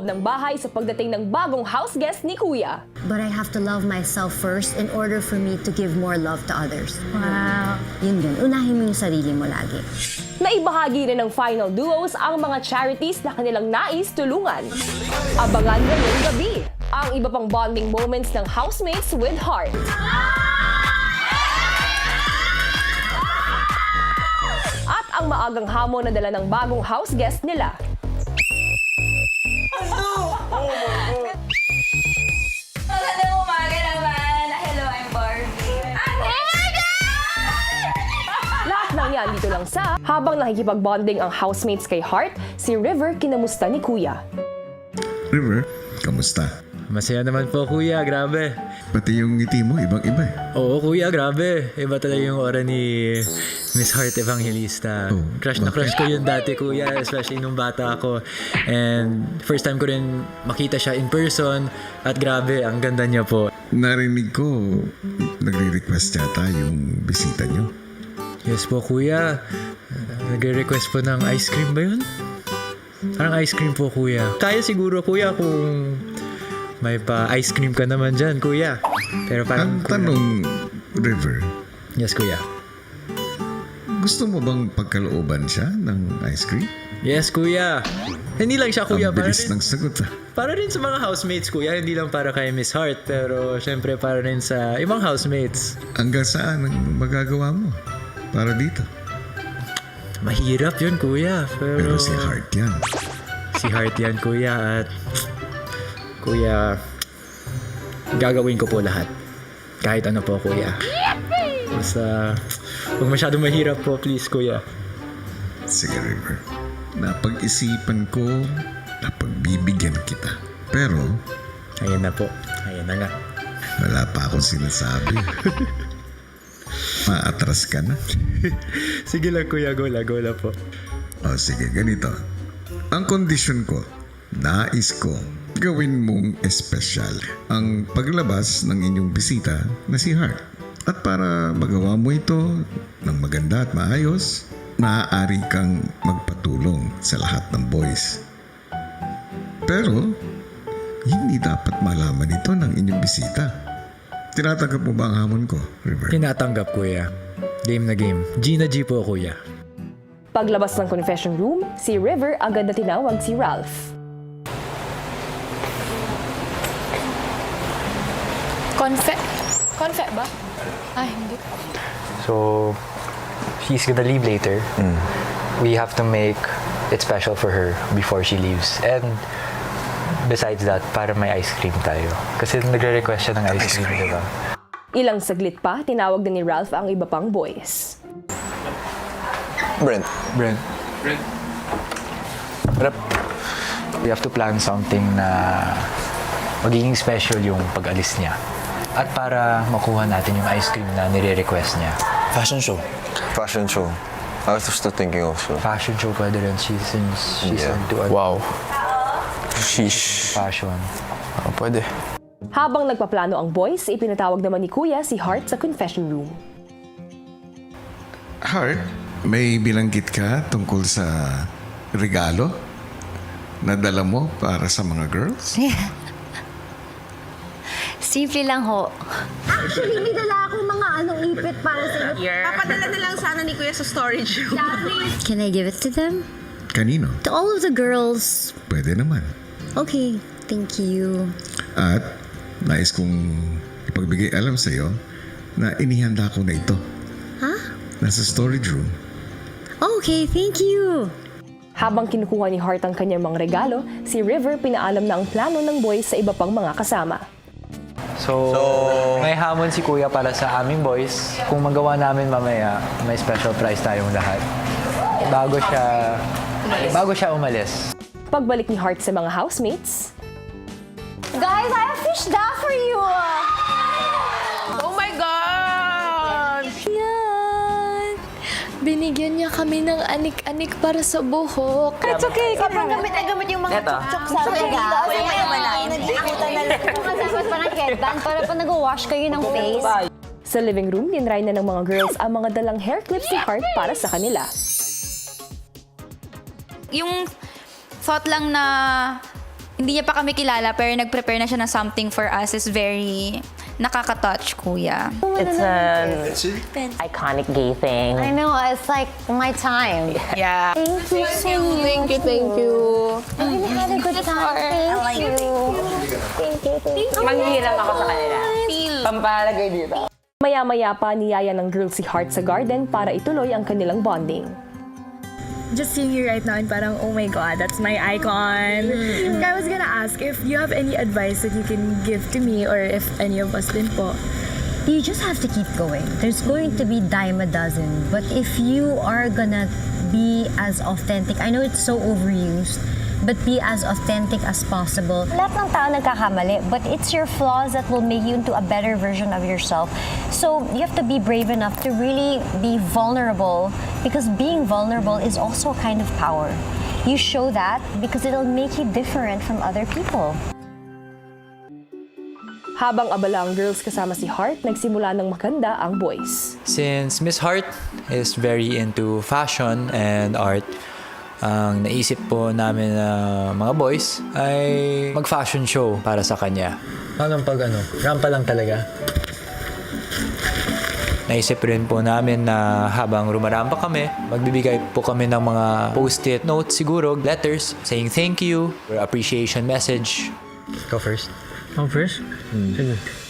ng bahay sa pagdating ng bagong house guest ni Kuya. But I have to love myself first in order for me to give more love to others. Wow. Yun din, unahin mo yung sarili mo lagi. Naibahagi rin ng final duos ang mga charities na kanilang nais tulungan. Abangan ngayong gabi ang iba pang bonding moments ng housemates with heart. At ang maagang hamon na dala ng bagong house guest nila. Magandang umaga naman. Hello, I'm Barbie. Lahat ng yan dito lang sa habang nakikipag-bonding ang housemates kay Heart, si River kinamusta ni Kuya. River, kamusta? Masaya naman po, kuya. Grabe. Pati yung ngiti mo, ibang-iba eh. Oo, kuya. Grabe. Iba talaga yung aura ni Miss Heart Evangelista. Oh, Crush na crush ko yun dati, kuya. Especially nung bata ako. And first time ko rin makita siya in person. At grabe, ang ganda niya po. Narinig ko, nagre-request yata yung bisita nyo. Yes po, kuya. Nagre-request po ng ice cream ba yun? Parang ice cream po, kuya. Kaya siguro, kuya, kung may pa-ice cream ka naman dyan, kuya. Pero Ang parang, kuya. tanong, River, Yes, kuya. gusto mo bang pagkalooban siya ng ice cream? Yes, kuya. Hindi lang siya, kuya. Ang bilis ng sagot ah. Para rin sa mga housemates, kuya. Hindi lang para kay Miss Heart. Pero, syempre, para rin sa ibang housemates. Hanggang saan ang magagawa mo para dito? Mahirap yun, kuya. Pero si Heart yan. Si Heart yan, kuya. At, kuya, gagawin ko po lahat. Kahit ano po, kuya. Basta, huwag masyadong mahirap po, please, kuya. Sige, River. Napag-isipan ko na pagbibigyan kita. Pero, Ayan na po. Ayan na nga. wala pa akong sinasabi. Maatras ka na. Sige lang, kuya. Go na po. O sige, ganito. Ang kondisyon ko, nais ko, gawin mong espesyal ang paglabas ng inyong bisita na si Heart. At para magawa mo ito ng maganda at maayos, maaari kang magpatulong sa lahat ng boys. Pero, hindi dapat malaman ito ng inyong bisita. Tinatanggap mo ba ang hamon ko, River? Tinatanggap, kuya. Game na game. G na G po, kuya. Paglabas ng confession room, si River agad na tinawag si Ralph. Confe ba? Ay, hindi. So, she's gonna leave later. We have to make it special for her before she leaves. And besides that, para may ice cream tayo. Kasi nagre-request siya ng ice cream, di ba? Ilang saglit pa, tinawag din ni Ralph ang iba pang boys. Brent. Rep. We have to plan something na magiging special yung pag-alis niya. At para makuha natin yung ice cream na nire-request niya. Fashion show. I was just thinking also. Fashion show pwede rin since she's into Wow. Sheesh. fashion. Pwede. Habang nagpaplano ang boys, ipinatawag naman ni Kuya si Heart sa confession room. Heart, may bilanggit ka tungkol sa regalo na dala mo para sa mga girls? Simple lang ho. Actually, may dala akong mga ipit para sa inyo. Papadala na lang sana ni Kuya sa storage room. Can I give it to them? Kanino? To all of the girls. Pwede naman. Okay, thank you. At nais kong ipagbigay alam sa iyo na inihanda ko na ito. Huh? Nasa storage room. Okay, thank you. Habang kinukuha ni Heart ang kanyang mga regalo, si River pinaalam na ang plano ng boys sa iba pang mga kasama. So, may hamon si Kuya para sa aming boys. Kung magawa namin mamaya, may special prize tayong lahat. Bago siya umalis. Pagbalik ni Heart sa mga housemates, Guys, I have fish da for you. Oh my God! Yan. Binigyan niya kami ng anik-anik para sa buhok. It's okay. Kapag gamit yung mga chok-chok sa regalo. Kasasot pa ng headband para pa nag-wash kayo ng face. sa living room, dinry na ng mga girls ang mga dalang hair clips ni Heart para sa kanila. Yung thought lang na hindi niya pa kami kilala pero nag-prepare na siya ng something for us is very nakaka-touch, kuya. It's an iconic gay thing. I know, it's like my time. Yeah. Thank you so much. Thank you. I really had a good time. Thank you. Thank you. Manghihiram ako sa kanila. Pampalagay dito. Maya-maya pa niyaya ng girls si Heart sa garden para ituloy ang kanilang bonding. Just seeing you right now and parang, oh my God, that's my icon. I was gonna ask if you have any advice that you can give to me or if any of us din po. You just have to keep going. There's going to be dime a dozen. But if you are gonna be as authentic, I know it's so overused, but be as authentic as possible. Lahat ng tao nagkakamali, but it's your flaws that will make you into a better version of yourself. So you have to be brave enough to really be vulnerable, because being vulnerable is also a kind of power. You show that because it'll make you different from other people. Habang abala ang girls kasama si Heart, nagsimula ng maganda ang boys. Since Miss Heart is very into fashion and art, ang naisip po namin na mga boys ay mag-fashion show para sa kanya. Anong rampa lang talaga? Naisip rin po namin na habang rumarampa kami, magbibigay po kami ng mga post-it notes siguro, letters, saying thank you, or appreciation message. Go first.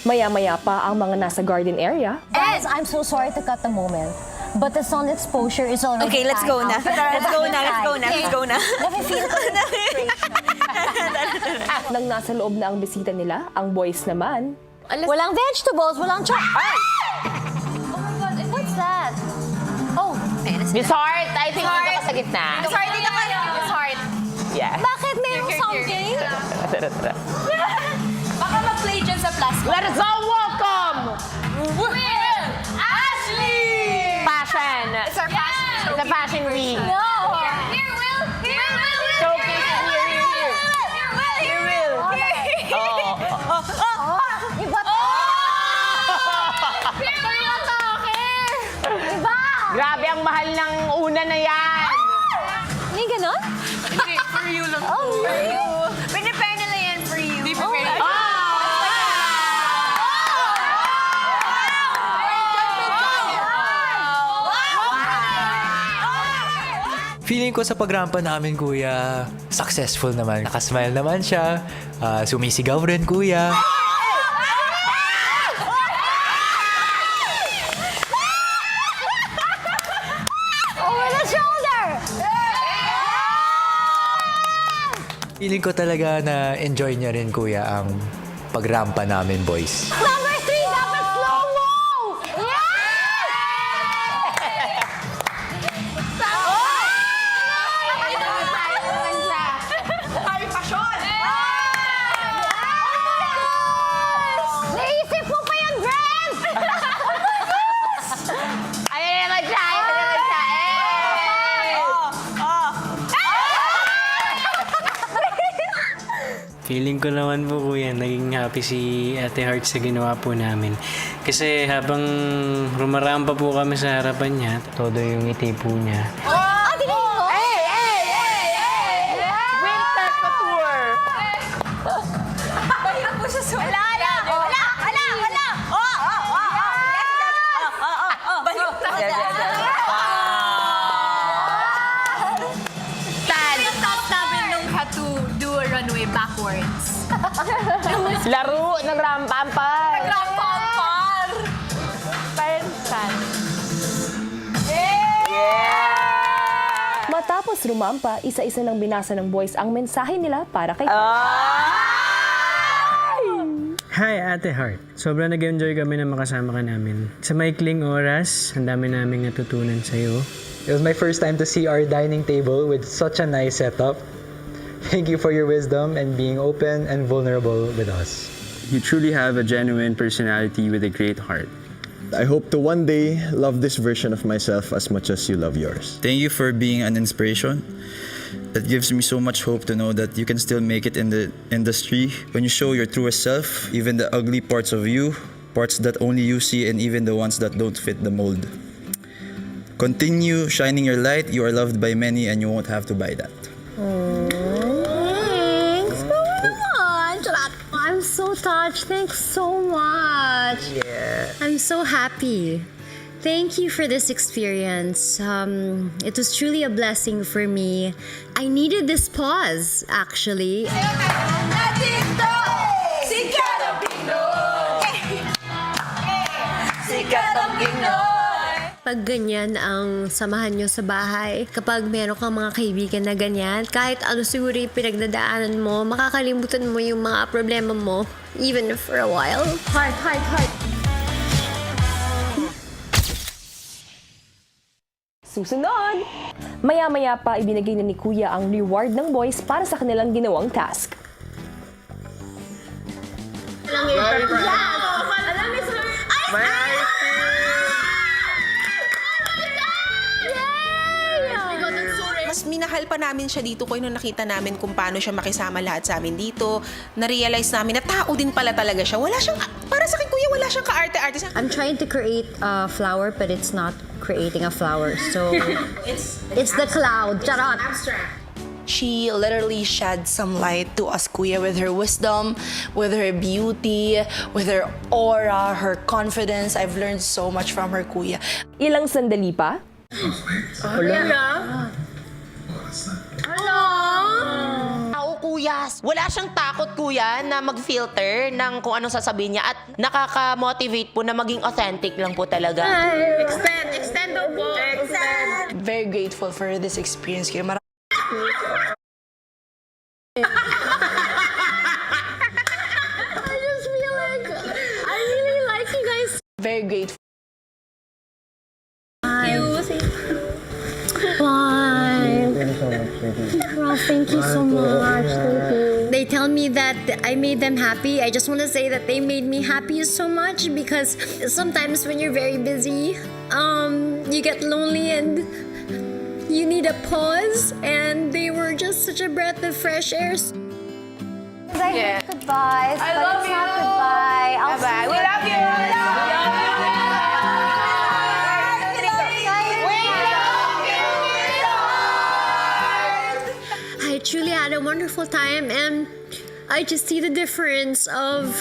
Maya-maya pa ang mga nasa garden area. Guys, I'm so sorry to cut the moment, but the sun exposure is already Okay, let's go na. Let's go na. Let me feel Nang nasa loob na ang bisita nila, ang boys naman, Walang vegetables, walang chocolate. What's that? Oh, Miss Heart, I think dito ka sa gitna. Sorry, dito ka. Sorry. Yeah. bakit mayroong something? Baka mag-play dyan sa plastic. Let us all welcome Ashley! Fashion. It's our fashion show. It's a fashion week. No. Showcase here. Iba to. Iba. Grabe ang mahal ng una na yan. May ganon? Hindi, for you lang. Oh, For you. Pinipare nila yan for you. Di prepare. Feeling ko sa pagrampa namin, kuya, successful naman. Nakasmile naman siya, sumisigaw rin, kuya. over the shoulder. Feeling ko talaga na enjoy niya rin, kuya, ang pagrampa namin, boys. Number 3, dapat slow-mo. Naisip mo pa yung dress! Ayan naman siya. Feeling ko naman po, kuya, naging happy si Ate Heart sa ginawa po namin. Kasi habang rumarampa po kami sa harapan niya, todo yung ngiti po niya. Winter couture. Laro ng rampampar. Rampampar! Pensan. matapos rumampa, isa-isa nang binasa ng boys ang mensahe nila para kay Hi, Ate Heart. Sobrang nag-enjoy kami na makasama ka namin. Sa maikling oras, ang dami naming natutunan sa'yo. It was my first time to see our dining table with such a nice setup. Thank you for your wisdom and being open and vulnerable with us. You truly have a genuine personality with a great heart. I hope to one day love this version of myself as much as you love yours. Thank you for being an inspiration. It gives me so much hope to know that you can still make it in the industry when you show your truest self, even the ugly parts of you, parts that only you see, and even the ones that don't fit the mold. Continue shining your light. You are loved by many and you won't have to buy that. touched. Thanks so much. Yeah. I'm so happy. Thank you for this experience. It was truly a blessing for me. I needed this pause, actually. Pag ganyan ang samahan nyo sa bahay, kapag meron kang mga kaibigan na ganyan, kahit ano siguro yung pinagdadaanan mo, makakalimutan mo yung mga problema mo, even for a while. Heart. Susunod! Maya-maya pa ibinigay na ni Kuya ang reward ng boys para sa kanilang ginawang task. Mas minahal pa namin siya dito ko nung nakita namin kung paano siya makisama lahat sa amin dito. Na-realize namin na tao din pala talaga siya. Wala siyang, para sa akin kuya, wala siyang ka-arte-arte. I'm trying to create a flower, but it's not creating a flower. So, it's the cloud. Charot! She literally shed some light to us, Kuya, with her wisdom, with her beauty, with her aura, her confidence. I've learned so much from her, Kuya. Ilang sandali pa, Tao, kuya. Wala siyang takot, kuya, na mag-filter ng kung anong sasabihin niya at nakaka-motivate po na maging authentic lang po talaga. Extend the po. Very grateful for this experience, Kuya. I just feel like I really like you guys. Very grateful. Well, thank you so much. Thank you. They tell me that I made them happy. I just want to say that they made me happy so much because sometimes when you're very busy, you get lonely and you need a pause, and they were just such a breath of fresh air. Yeah. Goodbye. I love you. Goodbye. Bye-bye. We love you. I truly had a wonderful time, and I just see the difference of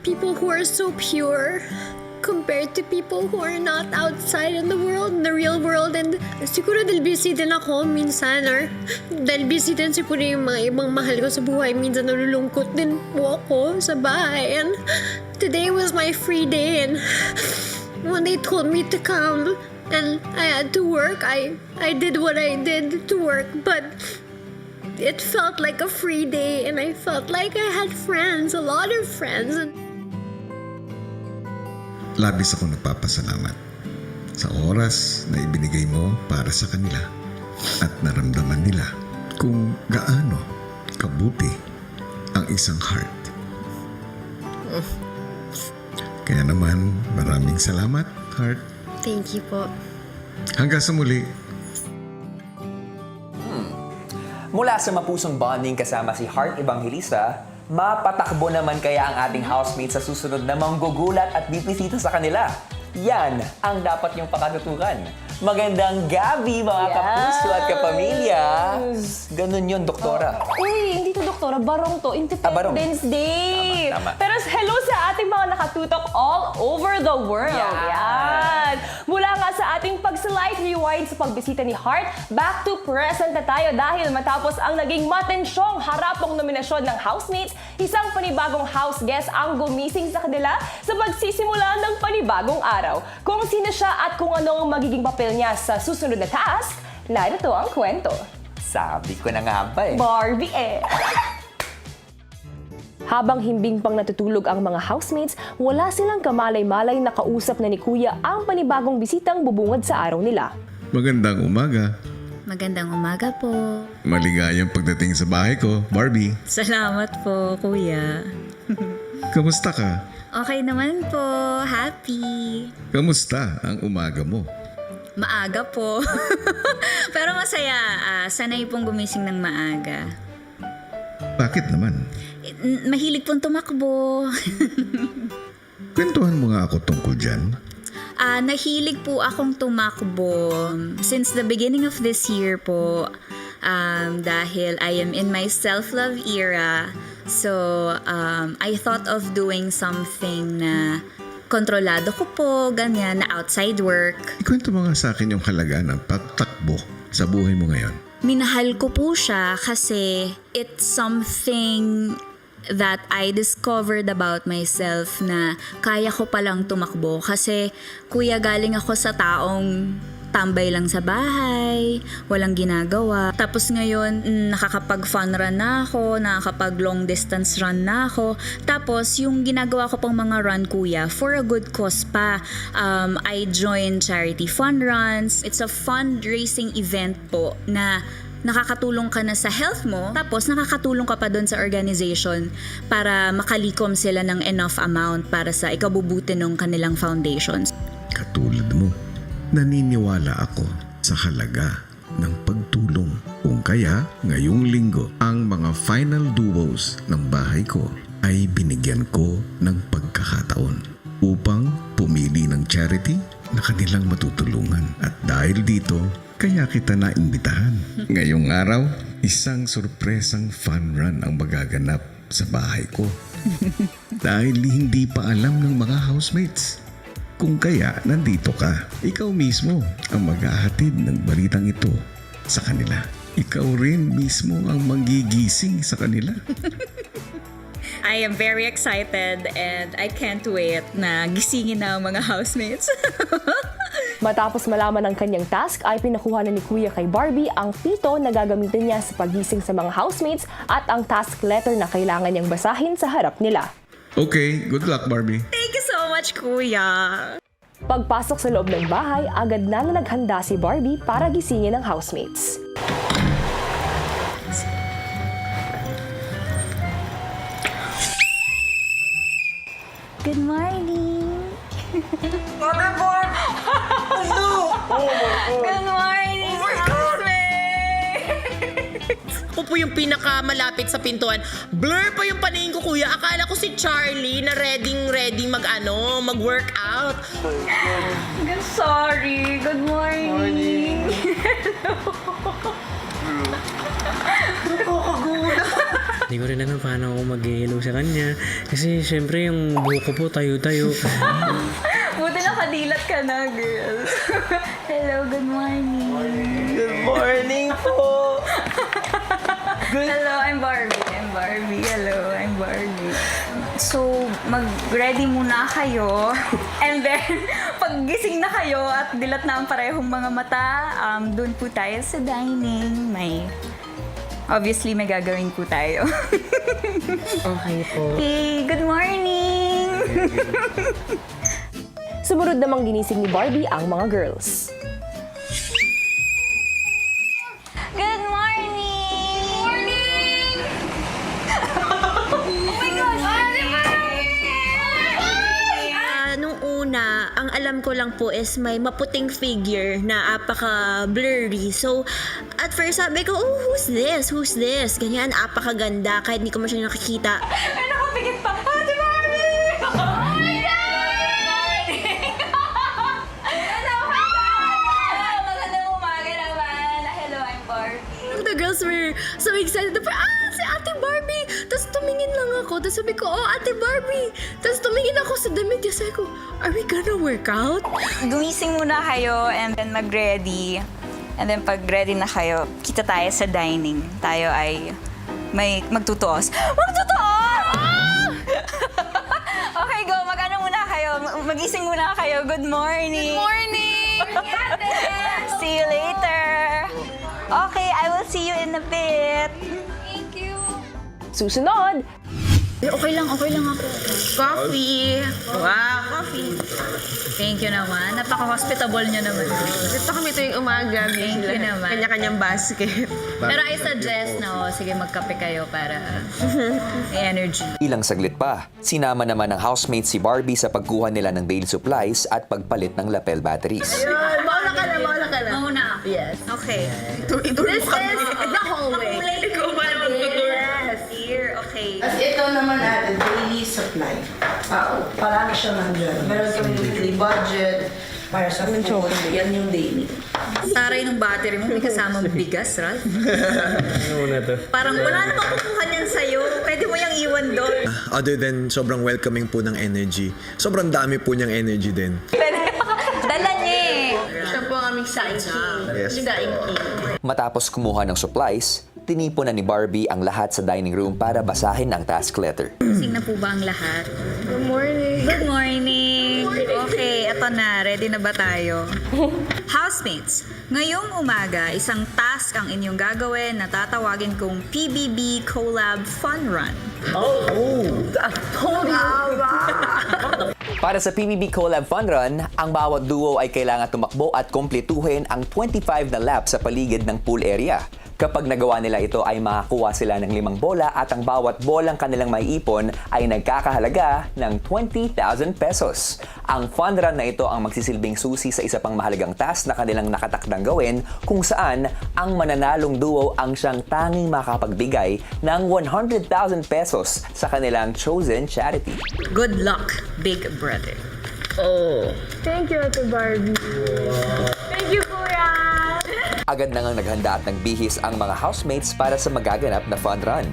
people who are so pure compared to people who are not outside in the world, in the real world. And siguro dahil busy din ako minsan, or dahil busy din siguro yung mga ibang mahal ko sa buhay, minsan nalulungkot din po ako sa bahay. And today was my free day, and when they told me to come and I had to work, I did what I did to work, but it felt like a free day, and I felt like I had friends, a lot of friends. Labis ako nagpapasalamat sa oras na ibinigay mo para sa kanila at naramdaman nila kung gaano kabuti ang isang heart. Kaya naman, maraming salamat, Heart. Thank you po. Hanggang sa muli. Mula sa mapusong bonding kasama si Heart Evangelista, mapatakbo naman kaya ang ating housemates sa susunod na manggugulat at bibisita sa kanila. Yan ang dapat niyong pakatutukan. Magandang gabi mga kapuso at kapamilya. Ganun yun, Doktora. Uy, hindi to doktora, barong to. Independence Day. Tama. Pero hello sa ating mga nakatutok all over the world. Yan. Mula nga sa ating pag-slide rewind sa pagbisita ni Heart, back to present na tayo dahil matapos ang naging matensyong harapong nominasyon ng housemates, isang panibagong house guest ang gumising sa kanila sa pagsisimula ng panibagong araw. Kung sino siya at kung ano ang magiging papel niya sa susunod na task, narito ang kwento. Sabi ko na nga ba eh. Barbie eh! Habang himbing pang natutulog ang mga housemates, wala silang kamalay-malay na kausap na ni Kuya ang panibagong bisitang bubungad sa araw nila. Magandang umaga. Magandang umaga po. Maligayang pagdating sa bahay ko, Barbie. Salamat po, Kuya. Kamusta ka? Okay naman po. Happy. Kamusta ang umaga mo? Maaga po. Pero masaya. Sanay pong gumising ng maaga. Bakit naman? Mahilig pong tumakbo. Kwentuhan mo nga ako tungkol dyan. Nahilig po akong tumakbo since the beginning of this year po. Dahil I am in my self-love era. So, I thought of doing something na kontrolado ko po, ganyan, na outside work. Ikwento mo nga sa akin yung halaga ng pagtakbo sa buhay mo ngayon. Minahal ko po siya kasi it's something that I discovered about myself na kaya ko palang tumakbo. Kasi kuya, galing ako sa taong tambay lang sa bahay, walang ginagawa. Tapos ngayon, nakakapag-fun run na ako, nakakapag-long distance run na ako. Tapos yung ginagawa ko pang mga run, kuya, for a good cause pa. I joined charity fun runs. It's a fundraising event po na nakakatulong ka na sa health mo, tapos nakakatulong ka pa doon sa organization para makalikom sila ng enough amount para sa ikabubuti ng kanilang foundations. Katulad mo, naniniwala ako sa halaga ng pagtulong. Kung kaya, ngayong linggo, ang mga final duos ng bahay ko ay binigyan ko ng pagkakataon upang pumili ng charity na kanilang matutulungan. At dahil dito, kaya kita naimbitahan. Ngayong araw, isang sorpresang fun run ang magaganap sa bahay ko. Dahil hindi pa alam ng mga housemates. Kung kaya, nandito ka. Ikaw mismo ang maghahatid ng balitang ito sa kanila. Ikaw rin mismo ang manggigising sa kanila. I am very excited and I can't wait na gisingin na ang mga housemates. Matapos malaman ang kanyang task, ay pinakuha na ni Kuya kay Barbie ang pito na gagamitin niya sa paggising sa mga housemates at ang task letter na kailangan niyang basahin sa harap nila. Okay, good luck, Barbie. Thank you so much, Kuya! Pagpasok sa loob ng bahay, agad na naghanda si Barbie para gisingin ang housemates. Good morning! Good morning, housemates! Ako po yung pinakamalapit sa pintuan. Blur pa yung paningin ko, kuya. Akala ko si Charlie na ready mag-workout. Sorry. Good morning. Hindi ko rin alam paano ako mag-hello sa kanya. Kasi syempre yung buhok ko po tayo-tayo. Buti nakadilat ka na, girl. Hello, good morning. Good morning po. Hello, I'm Barbie. Hello, I'm Barbie. So, mag-ready muna kayo. And then, pag gising na kayo at dilat na ang parehong mga mata, doon po tayo sa dining. Obviously, may gagawin po tayo. Okay po. Hey, good morning! Sumunod namang ginising ni Barbie ang mga girls. Good morning! Morning! Oh my gosh! Nung una, ang alam ko lang po is may maputing figure na apaka-blurry. So, at first sabi ko, oh, who's this? Ganyan, apakaganda kahit hindi ko masyadong nakikita. Ay, nakapikit pa! Ate Barbie! Oh my God! Magandang umaga naman. Hello, I'm Barbie. The girls were so excited. Si Ate Barbie! Tapos tumingin lang ako. Tapos sabi ko, oh, Ate Barbie! Tapos tumingin ako sa damit niya. Sabi ko, are we gonna work out? Gumising muna kayo and then mag-ready. And then pag ready na kayo, kita tayo sa dining. Tayo ay may magtutuos. Magtutuos! Okay, go. Mag-ano muna kayo. Magising muna kayo. Good morning. Good morning! See you later. Okay, I will see you in a bit. Thank you. Susunod, Okay lang ako. Coffee. Wow, coffee. Thank you naman. Napaka-hospitable niyo naman. Ito kami tuwing umaga. Thank you naman. Kanya-kanyang basket. Pero I suggest na, sige, magkape kayo para may energy. Ilang saglit pa, sinama naman ng housemate si Barbie sa pagkuha nila ng daily supplies at pagpalit ng lapel batteries. Mauna ka na. Mauna ako. Yes. Okay. This is the hallway. Ikaw ba naman Yes. here? Okay. At ito naman natin, daily supply. Parang siya nandyan. Meron kami weekly budget para sa food. Yan yung daily. Taray ng battery mo, may kasamang bigas, right? Ano na to? Parang wala namang kukuha niyan sa'yo. Pwede mo yung iwan doon. Other than sobrang welcoming po ng energy, sobrang dami po niyang energy din. Dala niya eh. Siya po ang aming sidekick. Yes. Matapos kumuha ng supplies, tinipon na ni Barbie ang lahat sa dining room para basahin ang task letter. Gising na po ba ang lahat? Good morning. Good morning! Okay, eto na. Ready na ba tayo? Housemates, ngayong umaga, isang task ang inyong gagawin na tatawagin kong PBB Collab Fun Run. Para sa PBB Collab Fun Run, ang bawat duo ay kailangan tumakbo at kumpletuhin ang 25 na laps sa paligid ng pool area. Kapag nagawa nila ito ay makakuha sila ng 5 bola at ang bawat bolang kanilang maiipon ay nagkakahalaga ng 20,000 pesos. Ang fun run na ito ang magsisilbing susi sa isa pang mahalagang task na kanilang nakatakdang gawin kung saan ang mananalong duo ang siyang tanging makapagbigay ng 100,000 pesos sa kanilang chosen charity. Good luck, big brother. Thank you, Ate Barbie. Thank you, Kuya. Agad na ngang naghanda at nagbihis ang mga housemates para sa magaganap na fun run.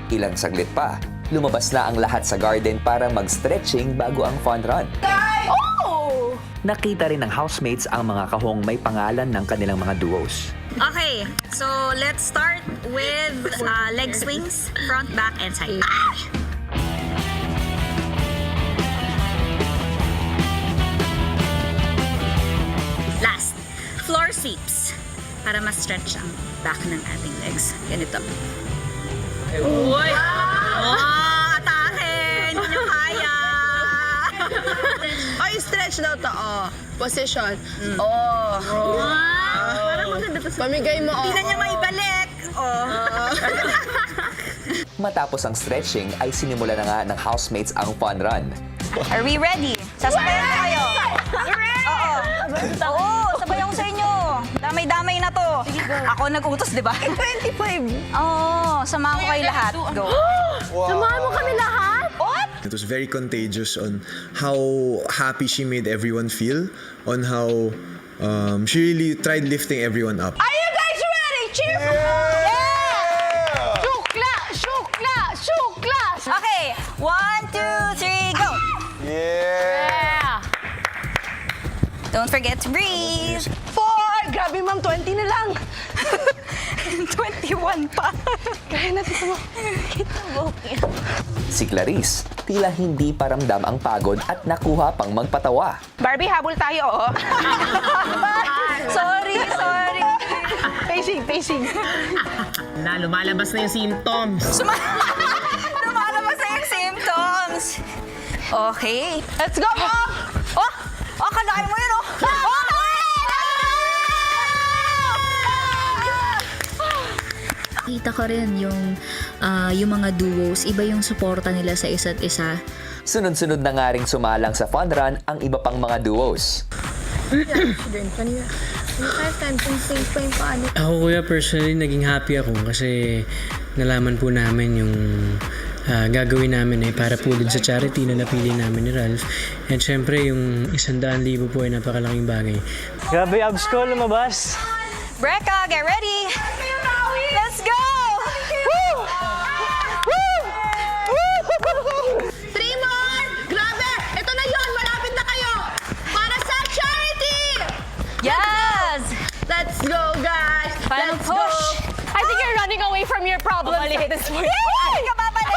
Ilang saglit pa, lumabas na ang lahat sa garden para mag-stretching bago ang fun run. Nakita rin ng housemates ang mga kahong may pangalan ng kanilang mga duos. Okay, so let's start with leg swings, front, back, and side. Last, floor sweeps para ma-stretch ang back ng ating legs. Ganito. Uy! Oh, atake! Hindi nyo kaya! Ay, stretch daw to. Oh. Position. Oh. Parang maganda to sa... Pamigay mo. Hindi na niya maibalik! Oh. Matapos ang stretching ay sinimula na nga ng housemates ang fun run. Are we ready? Sasabayan na kayo! Oo, sabay ako sa inyo. Damay-damay na to. Ako nag-utos, di ba? 25. Oo, samahan ko kayo lahat. Go. Samahan mo kami lahat? What? It was very contagious on how happy she made everyone feel, on how she really tried lifting everyone up. Are you guys ready? Cheer for her! Yeah! Shukla! Shukla! Shukla! Okay, 1, 2, 3, go! Yeah! Don't forget to breathe. 4! Grabe, ma'am. 20 na lang. 21 pa. Kaya natin ito. Kita mo. Si Clarice, tila hindi paramdam ang pagod at nakuha pang magpatawa. Barbie, habol tayo, oh. Sorry. Pacing. Lumalabas na yung symptoms. Lumalabas na yung symptoms. Okay. Let's go, ma'am! Oh, kalahin mo yun, oh. Kita ko rin yung mga duos, iba yung suporta nila sa isa't isa. Sunod-sunod na nga ring sumalang sa fun run ang iba pang mga duos. Kanina 5 times yung same pa yung paano. Ako kuya, personally, naging happy ako kasi nalaman po namin yung gagawin namin ay para po din sa charity na napili namin ni Ralph. And syempre, yung 100,000 po ay napakalaking bagay. Grabe, abs ko, lumabas! Brecca, get ready! Let's go! Woo! Woo! 3 more! Grabe! Ito na yun! Malapit na kayo! Para sa charity! Yes! Let's go, guys! Final Let's push! go! I think you're running away from your problems at this point. Hindi ka babalik!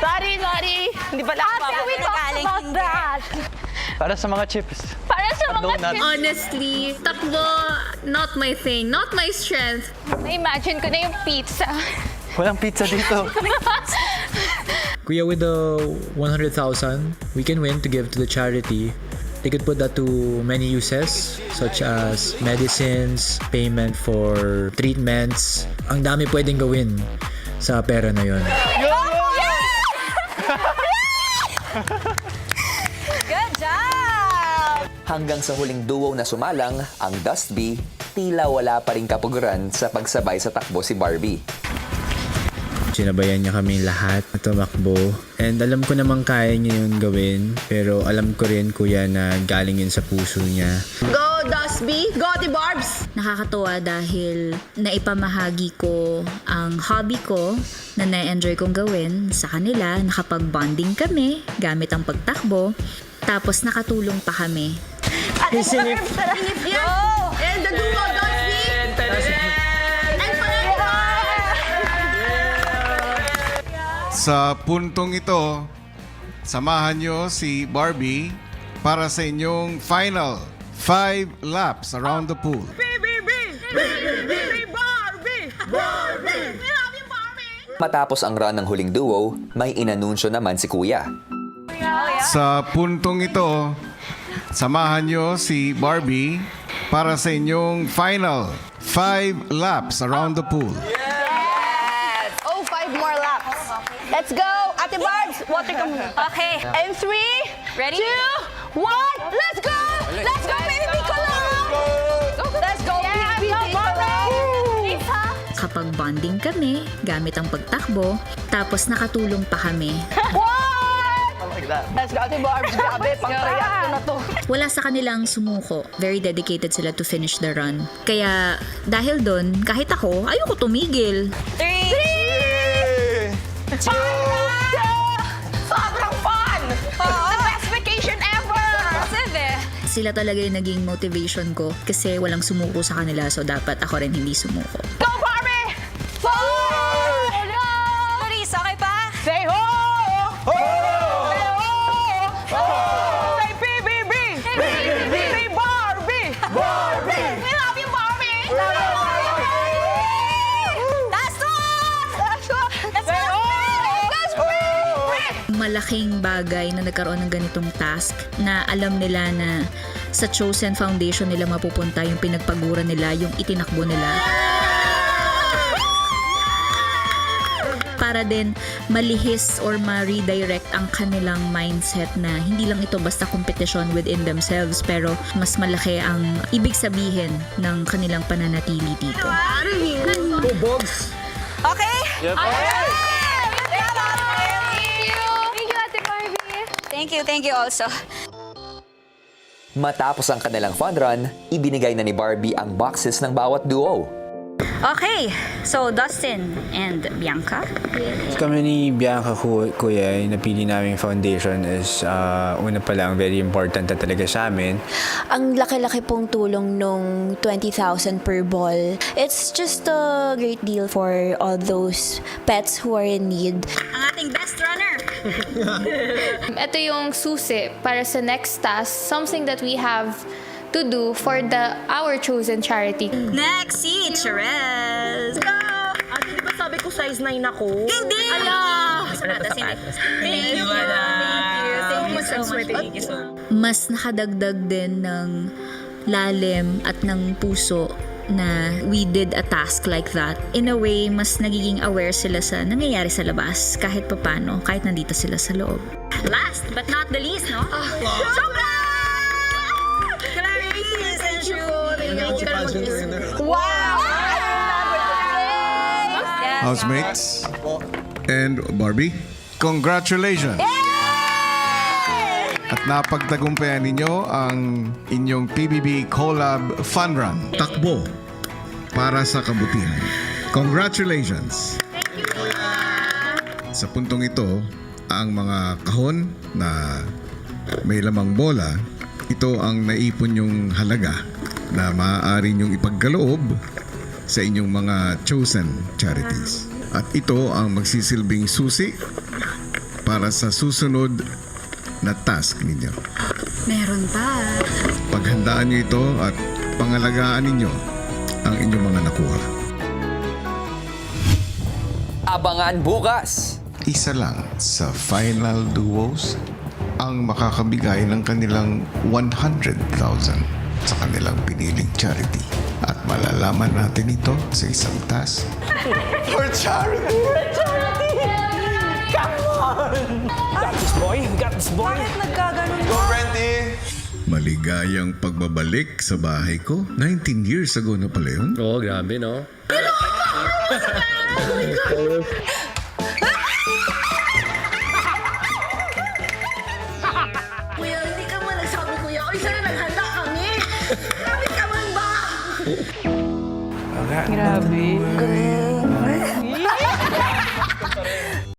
Sorry. Hindi pala ako After we talked about that. Para sa mga chips. Honestly, takbo, not my thing, not my strength. Na-imagine ko na yung pizza. Walang pizza dito. Kuya, with the 100,000 we can win to give to the charity, they could put that to many uses such as medicines, payment for treatments. Ang dami pwedeng gawin sa pera na yon. Good job! Hanggang sa huling duo na sumalang, ang Dust Bee, tila wala pa rin kapuguran sa pagsabay sa takbo si Barbie. Sinabayan niya kami lahat na tumakbo. And alam ko namang kaya niya yun gawin. Pero alam ko rin, kuya, na galing yun sa puso niya. Go, Dust B. Go, Ate Barbs! Nakakatuwa dahil naipamahagi ko ang hobby ko na na-enjoy kong gawin sa kanila. Nakapag-bonding kami gamit ang pagtakbo. Tapos nakatulong pa kami. Ate Barbs! And the duo, Dots B! And Sa puntong ito, samahan nyo si Barbie para sa inyong final 5 laps around the pool. Matapos ang run ng huling duo, may inanunsyo naman si Kuya. Sa puntong ito, samahan nyo si Barbie para sa inyong final 5 laps around the pool. Yes! Oh, 5 more laps. Let's go! Ate Barbs, water ka muna. Okay. And 3, Ready? 2, 1, let's go! Let's go, baby Piccolo! Let's go, baby Piccolo! Kapag bonding kami gamit ang pagtakbo. Tapos nakatulong pa kami. Let's go, Ate Barbs. Grabe, pang-tryout ko na to. Wala sa kanilang sumuko. Very dedicated sila to finish the run. Kaya dahil doon, kahit ako, ayoko tumigil. 3, 2, sobrang fun! The best vacation ever! Sila talaga yung naging motivation ko kasi walang sumuko sa kanila, so dapat ako rin hindi sumuko. Go, Barbie! 4! Clarice, okay pa? Say ho! Ho! Say ho! Say PBB! PBB! Say Barbie! Barbie! We love you, Barbie! Love you, Barbie! Last one! Last one! Say ho! Let's go! Malaking bagay na nagkaroon ng ganitong task na alam nila na sa Chosen Foundation nila mapupunta yung pinagpaguran nila, yung itinakbo nila. Para din malihis or ma-redirect ang kanilang mindset na hindi lang ito basta kompetisyon within themselves, pero mas malaki ang ibig sabihin ng kanilang pananatili dito. Okay? Yep. Thank you also. Matapos ang kanilang fun run, ibinigay na ni Barbie ang boxes ng bawat duo. Okay, so Dustin and Bianca. Kami ni Bianca, kuya, yung napili naming foundation is una pa lang very important na talaga sa amin. Ang laki-laki pong tulong nung 20,000 per ball. It's just a great deal for all those pets who are in need. Ang ating best runner! Ito yung susi para sa next task, something that we have to do for our chosen charity. Next, si Cherez! Ate, di ba sabi ko size 9 ako? Hindi! Ala! Thank you so much. Mas nakadagdag din ng lalim at ng puso na we did a task like that. In a way, mas nagiging aware sila sa nangyayari sa labas kahit papano, kahit nandito sila sa loob. Last but not the least, no? Wow! Housemates and Barbie, congratulations! At napagtagumpayan ninyo ang inyong PBB Collab Fun Run. Takbo para sa kabutihan. Congratulations! Sa puntong ito, ang mga kahon na may lamang bola, ito ang naipon yung halaga na maaari nyong ipagkaloob sa inyong mga chosen charities. At ito ang magsisilbing susi para sa susunod na task ninyo. Meron pa. Paghandaan nyo ito at pangalagaan ninyo ang inyong mga nakuha. Abangan bukas! Isa lang sa final duos ang makakabigay ng kanilang 100,000 sa kanilang piniling charity. At malalaman natin ito sa isang task. For charity! Come on! Got this boy! Got this boy! Bakit nagkaganon Go, Renty! Maligayang pagbabalik sa bahay ko. 19 years ago na pala yun. Oo, grabe, no? Kuya, hindi ka man nagsabi, kuya. Oy, sana naghanda kami. Grabe ka man. Grabe.